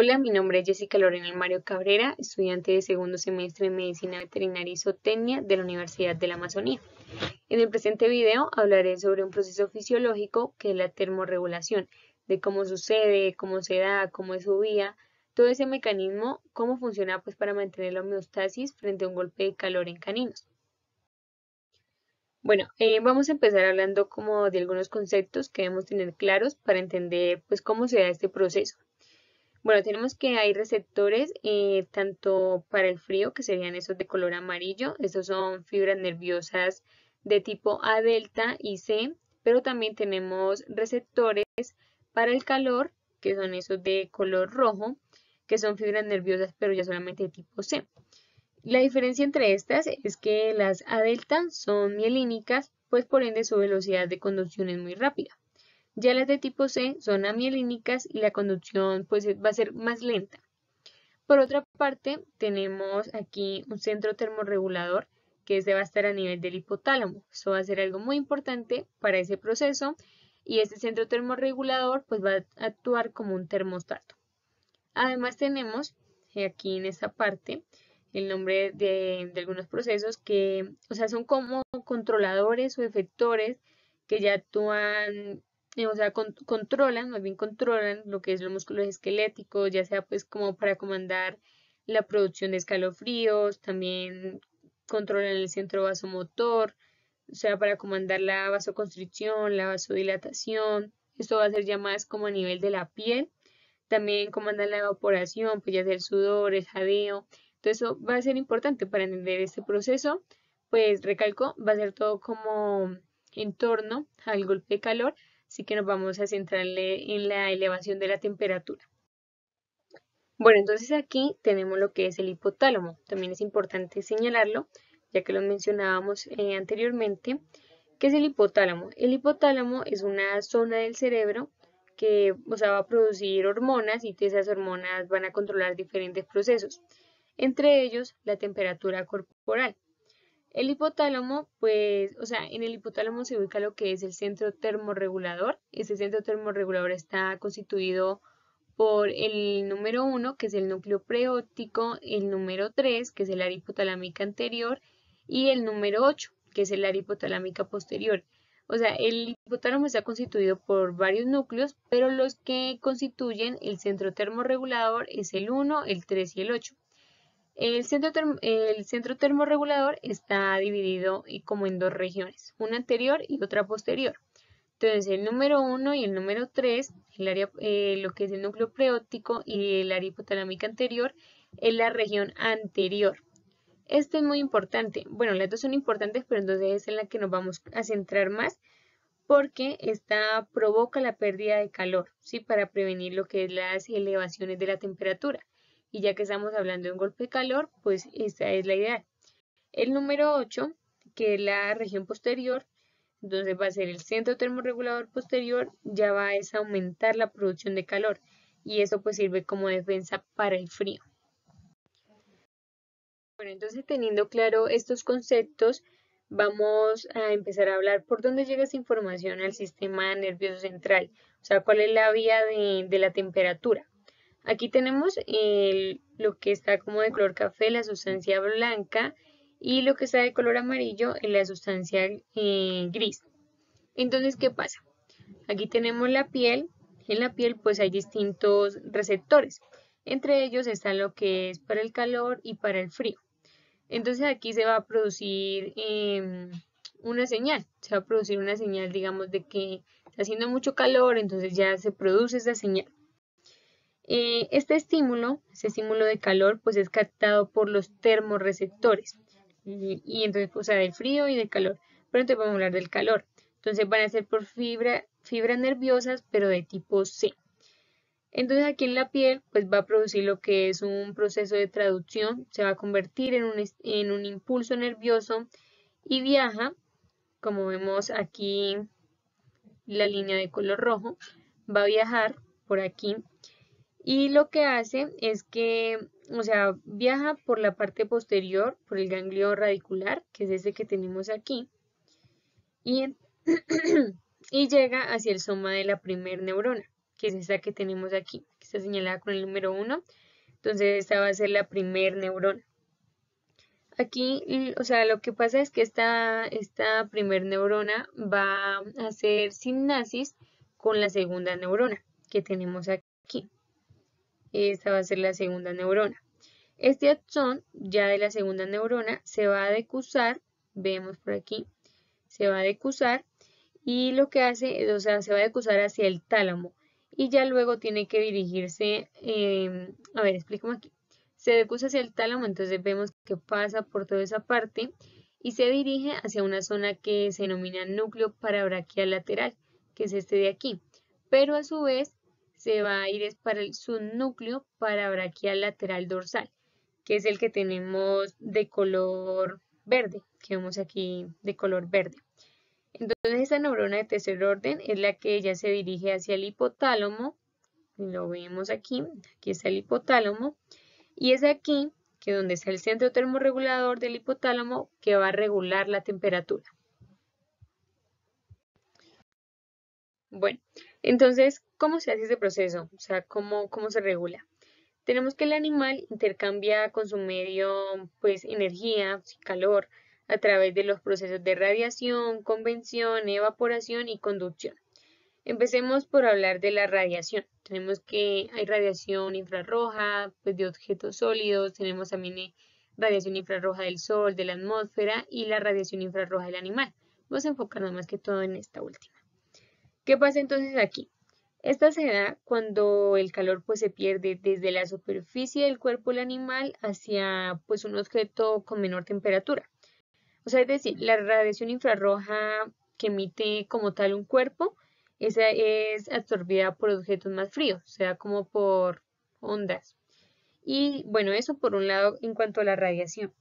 Hola, mi nombre es Jessica Lorena Mario Cabrera, estudiante de segundo semestre de Medicina Veterinaria y Zootecnia de la Universidad de la Amazonía. En el presente video hablaré sobre un proceso fisiológico que es la termorregulación, de cómo sucede, cómo se da, cómo es su vía, todo ese mecanismo, cómo funciona pues para mantener la homeostasis frente a un golpe de calor en caninos. Bueno, vamos a empezar hablando como de algunos conceptos que debemos tener claros para entender pues cómo se da este proceso. Bueno, tenemos que hay receptores tanto para el frío, que serían esos de color amarillo. Estos son fibras nerviosas de tipo A delta y C, pero también tenemos receptores para el calor, que son esos de color rojo, que son fibras nerviosas, pero ya solamente de tipo C. La diferencia entre estas es que las A delta son mielínicas, pues por ende su velocidad de conducción es muy rápida. Ya las de tipo C son amielínicas y la conducción pues va a ser más lenta. Por otra parte, tenemos aquí un centro termorregulador que este va a estar a nivel del hipotálamo. Eso va a ser algo muy importante para ese proceso y este centro termorregulador pues va a actuar como un termostato. Además tenemos aquí en esta parte el nombre de algunos procesos que, o sea, son como controladores o efectores que ya actúan, o sea, controlan, más bien controlan lo que es los músculos esqueléticos, ya sea pues como para comandar la producción de escalofríos, también controlan el centro vasomotor, o sea, para comandar la vasoconstricción, la vasodilatación. Esto va a ser ya más como a nivel de la piel. También comandan la evaporación, pues ya sea el sudor, el jadeo. Entonces eso va a ser importante para entender este proceso. Pues recalco, va a ser todo como en torno al golpe de calor, así que nos vamos a centrarle en la elevación de la temperatura. Bueno, entonces aquí tenemos lo que es el hipotálamo. También es importante señalarlo, ya que lo mencionábamos anteriormente. ¿Qué es el hipotálamo? El hipotálamo es una zona del cerebro que, o sea, va a producir hormonas y esas hormonas van a controlar diferentes procesos, entre ellos la temperatura corporal. El hipotálamo, pues, o sea, en el hipotálamo se ubica lo que es el centro termorregulador. Este centro termorregulador está constituido por el número 1, que es el núcleo preóptico, el número 3, que es el área hipotalámica anterior, y el número 8, que es el área hipotalámica posterior. O sea, el hipotálamo está constituido por varios núcleos, pero los que constituyen el centro termorregulador es el 1, el 3 y el 8. El centro termorregulador está dividido como en dos regiones, una anterior y otra posterior. Entonces, el número 1 y el número 3, el área, lo que es el núcleo preóptico y el área hipotalámica anterior, es la región anterior. Esto es muy importante. Bueno, las dos son importantes, pero entonces es en la que nos vamos a centrar más porque esta provoca la pérdida de calor, ¿sí? Para prevenir lo que es las elevaciones de la temperatura. Y ya que estamos hablando de un golpe de calor, pues esta es la ideal. El número 8, que es la región posterior, entonces va a ser el centro termorregulador posterior, ya va a aumentar la producción de calor y eso pues sirve como defensa para el frío. Bueno, entonces teniendo claro estos conceptos, vamos a empezar a hablar por dónde llega esta información al sistema nervioso central, o sea, cuál es la vía de la temperatura. Aquí tenemos lo que está como de color café, la sustancia blanca, y lo que está de color amarillo es la sustancia gris. Entonces, ¿qué pasa? Aquí tenemos la piel. En la piel pues hay distintos receptores. Entre ellos está lo que es para el calor y para el frío. Entonces aquí se va a producir una señal. Se va a producir una señal, digamos, de que está haciendo mucho calor, entonces ya se produce esa señal. Este estímulo de calor, pues es captado por los termorreceptores. Y entonces, o sea, del frío y del calor. Pero entonces vamos a hablar del calor. Entonces van a ser por fibras nerviosas, pero de tipo C. Entonces aquí en la piel, pues va a producir lo que es un proceso de traducción. Se va a convertir en un impulso nervioso y viaja, como vemos aquí la línea de color rojo, va a viajar por aquí y lo que hace es que, o sea, viaja por la parte posterior, por el ganglio radicular, que es ese que tenemos aquí, y, y llega hacia el soma de la primer neurona, que es esta que tenemos aquí, que está señalada con el número 1. Entonces esta va a ser la primer neurona. Aquí, o sea, lo que pasa es que esta primer neurona va a hacer sinapsis con la segunda neurona que tenemos aquí. Esta va a ser la segunda neurona. Este axón ya de la segunda neurona se va a decusar, vemos por aquí, se va a decusar y lo que hace, o sea, se va a decusar hacia el tálamo y ya luego tiene que dirigirse, a ver, explícame aquí. Se decusa hacia el tálamo, entonces vemos que pasa por toda esa parte y se dirige hacia una zona que se denomina núcleo parabraquial lateral, que es este de aquí. Pero a su vez se va a ir para el subnúcleo parabraquial lateral dorsal, que es el que tenemos de color verde, que vemos aquí de color verde. Entonces esta neurona de tercer orden es la que ya se dirige hacia el hipotálamo, lo vemos aquí, aquí está el hipotálamo, y es aquí que donde está el centro termorregulador del hipotálamo que va a regular la temperatura. Bueno, entonces, ¿cómo se hace ese proceso? O sea, ¿cómo se regula? Tenemos que el animal intercambia con su medio, pues, energía, calor, a través de los procesos de radiación, convección, evaporación y conducción. Empecemos por hablar de la radiación. Tenemos que hay radiación infrarroja, pues, de objetos sólidos, tenemos también radiación infrarroja del sol, de la atmósfera y la radiación infrarroja del animal. Vamos a enfocarnos más que todo en esta última. ¿Qué pasa entonces aquí? Esta se da cuando el calor pues se pierde desde la superficie del cuerpo del animal hacia pues un objeto con menor temperatura. O sea, es decir, la radiación infrarroja que emite como tal un cuerpo, esa es absorbida por objetos más fríos, o sea, como por ondas. Y bueno, eso por un lado en cuanto a la radiación.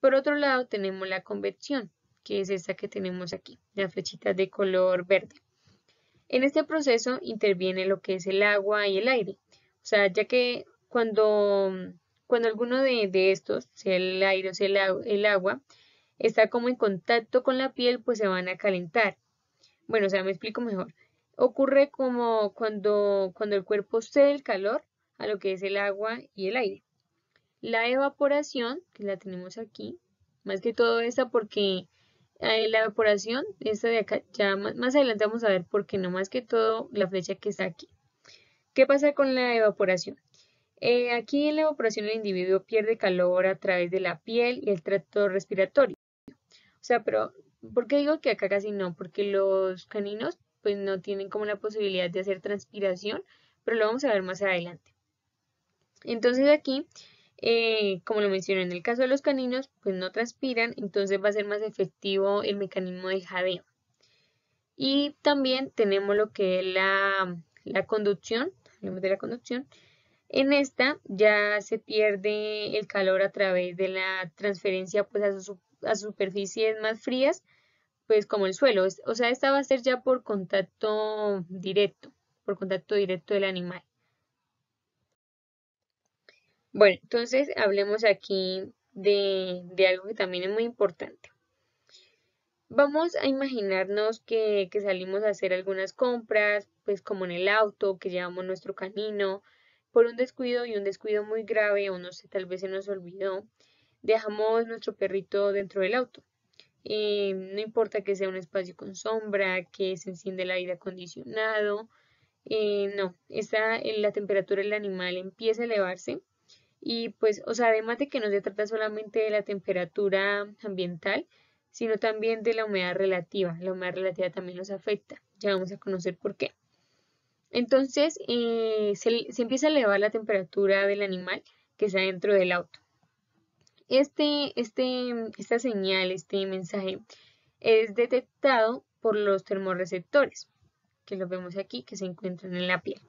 Por otro lado tenemos la convección, que es esta que tenemos aquí, la flechita de color verde. En este proceso interviene lo que es el agua y el aire. O sea, ya que cuando alguno de estos, sea el aire o sea el agua, está como en contacto con la piel, pues se van a calentar. Bueno, o sea, me explico mejor. Ocurre como cuando el cuerpo cede el calor a lo que es el agua y el aire. La evaporación, que la tenemos aquí, más que todo esta porque la evaporación, esta de acá, ya más adelante vamos a ver por qué no más que todo la flecha que está aquí. ¿Qué pasa con la evaporación? Aquí en la evaporación el individuo pierde calor a través de la piel y el tracto respiratorio. O sea, pero ¿por qué digo que acá casi no? Porque los caninos pues no tienen como la posibilidad de hacer transpiración, pero lo vamos a ver más adelante. Entonces aquí, como lo mencioné, en el caso de los caninos, pues no transpiran, entonces va a ser más efectivo el mecanismo de jadeo. Y también tenemos lo que es la conducción, hablemos de la conducción. En esta ya se pierde el calor a través de la transferencia pues a superficies más frías, pues como el suelo. O sea, esta va a ser ya por contacto directo del animal. Bueno, entonces hablemos aquí de algo que también es muy importante. Vamos a imaginarnos que salimos a hacer algunas compras, pues como en el auto, que llevamos nuestro canino, por un descuido y un descuido muy grave, o no sé, tal vez se nos olvidó, dejamos nuestro perrito dentro del auto. No importa que sea un espacio con sombra, que se enciende el aire acondicionado, no, la temperatura del animal empieza a elevarse y pues, o sea, además de que no se trata solamente de la temperatura ambiental, sino también de la humedad relativa. La humedad relativa también nos afecta. Ya vamos a conocer por qué. Entonces, se empieza a elevar la temperatura del animal que está dentro del auto. Esta señal, este mensaje, es detectado por los termorreceptores, que los vemos aquí, que se encuentran en la piel.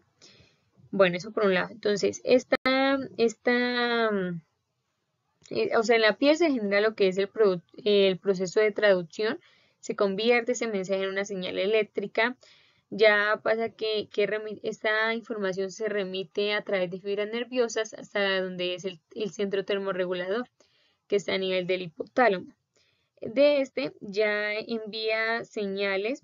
Bueno, eso por un lado. Entonces, o sea, en la piel se genera lo que es el proceso de traducción, se convierte ese mensaje en una señal eléctrica, ya pasa que esta información se remite a través de fibras nerviosas hasta donde es el centro termorregulador, que está a nivel del hipotálamo. De este ya envía señales,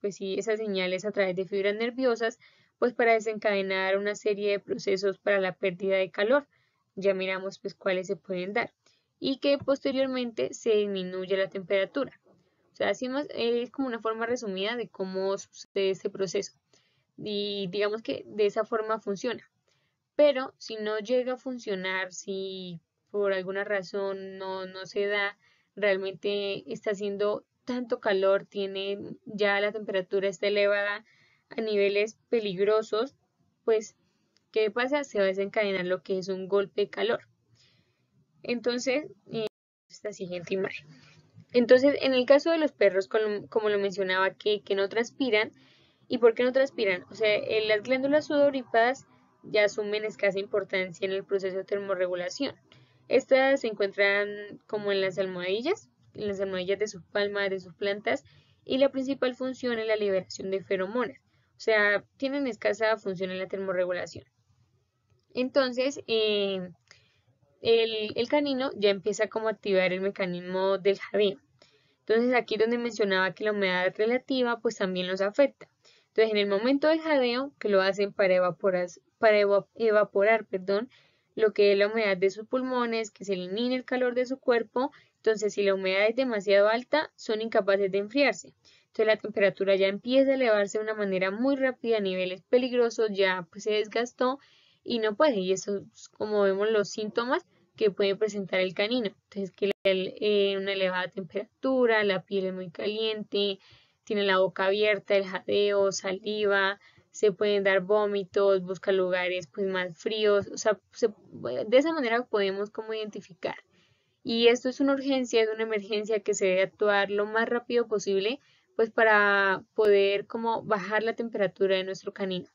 pues sí, esas señales a través de fibras nerviosas pues para desencadenar una serie de procesos para la pérdida de calor. Ya miramos pues cuáles se pueden dar y que posteriormente se disminuye la temperatura. O sea, así más, es como una forma resumida de cómo sucede este proceso. Y digamos que de esa forma funciona. Pero si no llega a funcionar, si por alguna razón no se da, realmente está haciendo tanto calor, tiene ya la temperatura está elevada a niveles peligrosos, pues, ¿qué pasa? Se va a desencadenar lo que es un golpe de calor. Entonces, esta siguiente imagen. Entonces, en el caso de los perros, como lo mencionaba, que no transpiran, ¿y por qué no transpiran? O sea, las glándulas sudoríparas ya asumen escasa importancia en el proceso de termorregulación. Estas se encuentran como en las almohadillas de sus palmas, de sus plantas, y la principal función es la liberación de feromonas. O sea, tienen escasa función en la termorregulación. Entonces, el canino ya empieza como a activar el mecanismo del jadeo. Entonces aquí donde mencionaba que la humedad relativa pues también los afecta. Entonces en el momento del jadeo, que lo hacen para evaporar, perdón, lo que es la humedad de sus pulmones, que se elimine el calor de su cuerpo, entonces si la humedad es demasiado alta, son incapaces de enfriarse. Entonces la temperatura ya empieza a elevarse de una manera muy rápida a niveles peligrosos, ya pues se desgastó y no puede. Y eso es como vemos los síntomas que puede presentar el canino. Entonces, que una elevada temperatura, la piel es muy caliente, tiene la boca abierta, el jadeo, saliva, se pueden dar vómitos, busca lugares pues más fríos, o sea, de esa manera podemos como identificar. Y esto es una urgencia, es una emergencia que se debe actuar lo más rápido posible, pues para poder como bajar la temperatura de nuestro canino.